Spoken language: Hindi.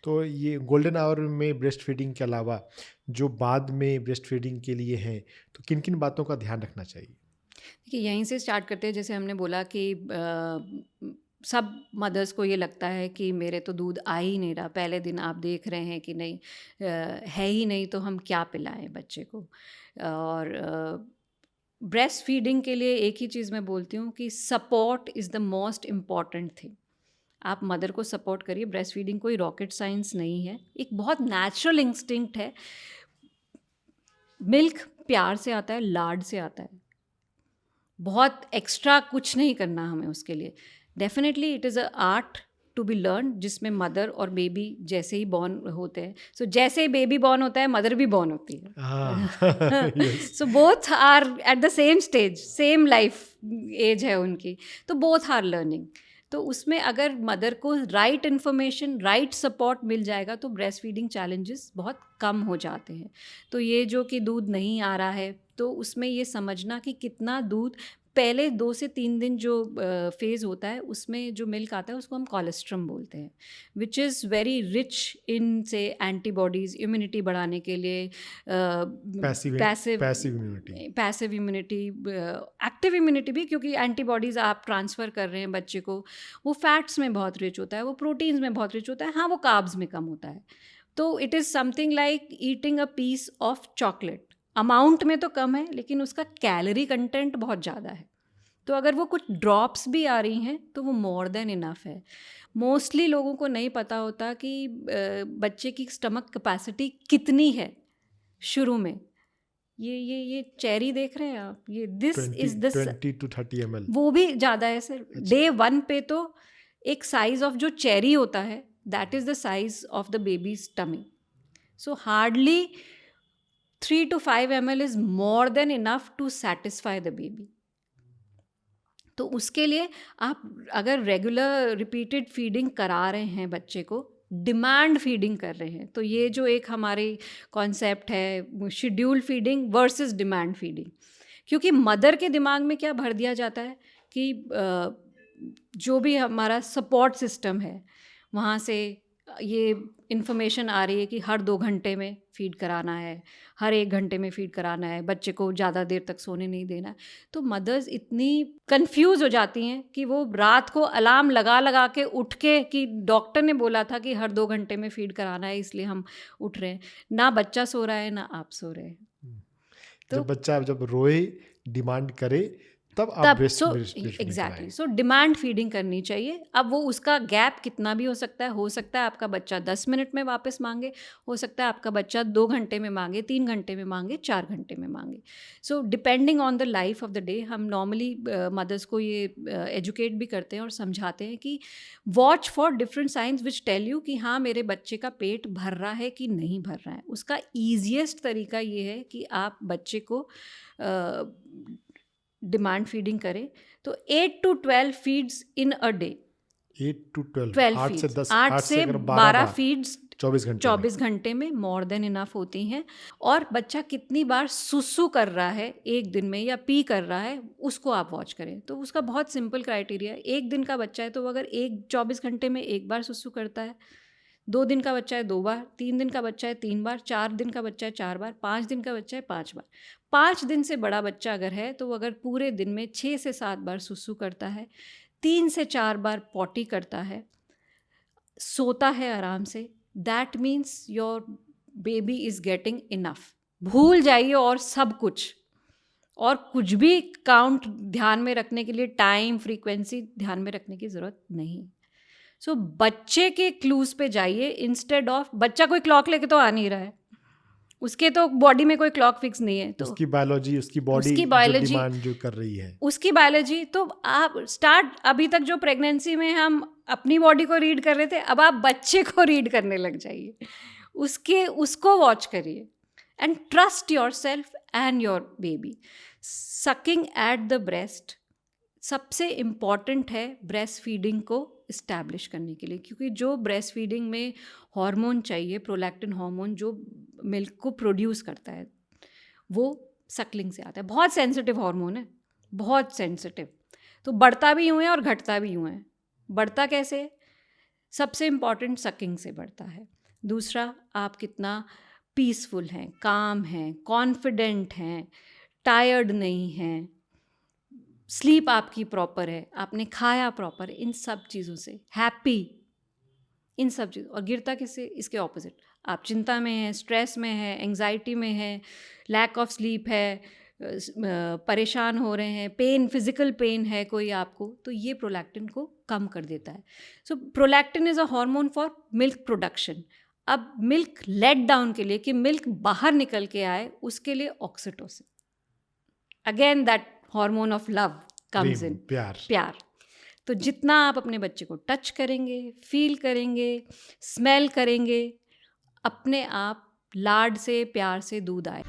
तो ये गोल्डन आवर में ब्रेस्ट फीडिंग के अलावा जो बाद में ब्रेस्ट फीडिंग के लिए हैं, तो किन किन बातों का ध्यान रखना चाहिए? देखिए, यहीं से स्टार्ट करते हैं। जैसे हमने बोला कि सब मदर्स को ये लगता है कि मेरे तो दूध आ ही नहीं रहा, पहले दिन आप देख रहे हैं कि नहीं है ही नहीं, तो हम क्या पिलाएं बच्चे को। और ब्रेस्ट फीडिंग के लिए एक ही चीज़ मैं बोलती हूँ कि support is the most important thing. आप मदर को सपोर्ट करिए। ब्रेस्ट फीडिंग कोई रॉकेट साइंस नहीं है, एक बहुत नेचुरल इंस्टिंक्ट है। मिल्क प्यार से आता है, लाड से आता है। बहुत एक्स्ट्रा कुछ नहीं करना हमें उसके लिए। Definitely it is a art to be learn, जिसमें मदर और बेबी जैसे ही बॉर्न होते हैं, सो जैसे ही बेबी बॉर्न होता है मदर भी बॉर्न होती हाँ। है। Yes. So both are at the same stage, same life age है उनकी, तो बोथ आर लर्निंग। तो उसमें अगर मदर को राइट इन्फॉर्मेशन, राइट सपोर्ट मिल जाएगा तो ब्रेस्ट फीडिंग चैलेंजेस बहुत कम हो जाते हैं। तो ये जो कि दूध नहीं आ रहा है, तो उसमें ये समझना कि कितना दूध, पहले 2 से 3 दिन जो फेज़ होता है उसमें जो मिल्क आता है उसको हम कोलेस्ट्रम बोलते हैं, which is very rich in से एंटीबॉडीज़, इम्यूनिटी बढ़ाने के लिए, passive passive passive immunity. Passive immunity, active immunity भी, क्योंकि एंटीबॉडीज़ आप ट्रांसफ़र कर रहे हैं बच्चे को। वो फैट्स में बहुत रिच होता है, वो प्रोटीन्स में बहुत रिच होता है, हाँ वो कार्ब्स में कम होता है। तो it is something like eating a piece of chocolate. Amount में तो कम है लेकिन उसका कैलोरी कंटेंट बहुत ज़्यादा है। तो अगर वो कुछ ड्रॉप्स भी आ रही हैं तो वो मोर देन इनफ है। मोस्टली लोगों को नहीं पता होता कि बच्चे की स्टमक कैपेसिटी कितनी है शुरू में। ये चेरी देख रहे हैं आप, ये this 20 is this, 20 to 30 ml। वो भी ज़्यादा है सर। अच्छा। डे 1 पे तो एक साइज ऑफ जो चेरी होता है, that is the size of the baby's tummy. So hardly 3 to 5 ml is more than enough to satisfy the baby. तो उसके लिए आप अगर रेगुलर रिपीटेड फीडिंग करा रहे हैं बच्चे को, डिमांड फीडिंग कर रहे हैं, तो ये जो एक हमारी कॉन्सेप्ट है schedule feeding versus demand feeding. क्योंकि मदर के दिमाग में क्या भर दिया जाता है कि जो भी हमारा सपोर्ट सिस्टम है वहाँ से ये इन्फॉर्मेशन आ रही है कि हर 2 घंटे में फ़ीड कराना है, हर 1 घंटे में फ़ीड कराना है, बच्चे को ज़्यादा देर तक सोने नहीं देना है। तो मदर्स इतनी कंफ्यूज हो जाती हैं कि वो रात को अलार्म लगा लगा के उठ के, कि डॉक्टर ने बोला था कि हर 2 घंटे में फ़ीड कराना है इसलिए हम उठ रहे हैं। ना बच्चा सो रहा है, ना आप सो रहे हैं। तो जब बच्चा जब रोए, डिमांड करे, तब आप तब breast so breast breast feeding exactly, कराएँ। सो डिमांड फीडिंग करनी चाहिए। अब वो उसका गैप कितना भी हो सकता है आपका बच्चा 10 मिनट में वापस मांगे, हो सकता है आपका बच्चा 2 घंटे में मांगे, 3 घंटे में मांगे, 4 घंटे में मांगे। So depending on the life of the day, हम नॉर्मली मदर्स को ये एजुकेट भी करते हैं और समझाते हैं कि watch for different signs which tell you कि हाँ मेरे बच्चे का पेट भर रहा है कि नहीं भर रहा है। उसका ईजिएस्ट तरीका ये है कि आप बच्चे को डिमांड फीडिंग करें। तो 8 to 12 feeds in a day. 8 to 12, 12 8 से फीड्स, 10, 8 8 से से अगर 12 12 बार फीड्स 24 घंटे में। 24 घंटे में मोर देन इनफ होती हैं। और बच्चा कितनी बार सुसु कर रहा है एक दिन में या पी कर रहा है, उसको आप वॉच करें। तो उसका बहुत सिंपल क्राइटेरिया है। एक दिन का बच्चा है तो अगर 24 घंटे में एक बार सुसु करता है, 2 दिन का बच्चा है 2 बार, 3 दिन का बच्चा है 3 बार, 4 दिन का बच्चा है 4 बार, 5 दिन का बच्चा है 5 बार। 5 दिन से बड़ा बच्चा अगर है तो अगर पूरे दिन में 6 से 7 बार सुसु करता है, 3 से 4 बार पॉटी करता है, सोता है आराम से, that means your baby is getting enough. भूल जाइए और सब कुछ, और कुछ भी काउंट ध्यान में रखने के लिए, टाइम फ्रीक्वेंसी ध्यान में रखने की ज़रूरत नहीं। सो बच्चे के क्लूज पे जाइए इंस्टेड ऑफ, बच्चा कोई क्लॉक लेके तो आ नहीं रहा है, उसके तो बॉडी में कोई क्लॉक फिक्स नहीं है, तो उसकी बायोलॉजी, उसकी बॉडी उसकी जो बायोलॉजी, डिमांड जो कर रही है। उसकी बायोलॉजी तो आप स्टार्ट, अभी तक जो प्रेगनेंसी में हम अपनी बॉडी को रीड कर रहे थे, अब आप बच्चे को रीड करने लग जाइए, उसको वॉच करिए and trust your self and your baby. Sucking at the breast सबसे इम्पॉर्टेंट है ब्रेस्ट फीडिंग को इस्टेब्लिश करने के लिए, क्योंकि जो ब्रेस्ट फीडिंग में हार्मोन चाहिए, प्रोलैक्टिन हार्मोन जो मिल्क को प्रोड्यूस करता है, वो सकलिंग से आता है। बहुत सेंसिटिव हार्मोन है, बहुत सेंसिटिव। तो बढ़ता भी यूँ है और घटता भी यूँ है। बढ़ता कैसे? सबसे इम्पॉर्टेंट सकिंग से बढ़ता है। दूसरा, आप कितना पीसफुल हैं, काम हैं, कॉन्फिडेंट हैं, टायर्ड नहीं हैं, स्लीप आपकी प्रॉपर है, आपने खाया प्रॉपर, इन सब चीज़ों से हैप्पी, इन सब चीज़। और गिरता किससे? इसके ऑपोजिट, आप चिंता में हैं, स्ट्रेस में हैं, एंग्जाइटी में हैं, लैक ऑफ स्लीप है, परेशान हो रहे हैं, पेन, फिजिकल पेन है कोई आपको, तो ये प्रोलैक्टिन को कम कर देता है। So prolactin is a hormone for milk production. अब मिल्क लेट डाउन के लिए, कि मिल्क बाहर निकल के आए, उसके लिए oxytocin, again that hormone of love comes in, प्यार। प्यार। तो जितना आप अपने बच्चे को टच करेंगे, फील करेंगे, स्मेल करेंगे, अपने आप लाड से, प्यार से दूध आए।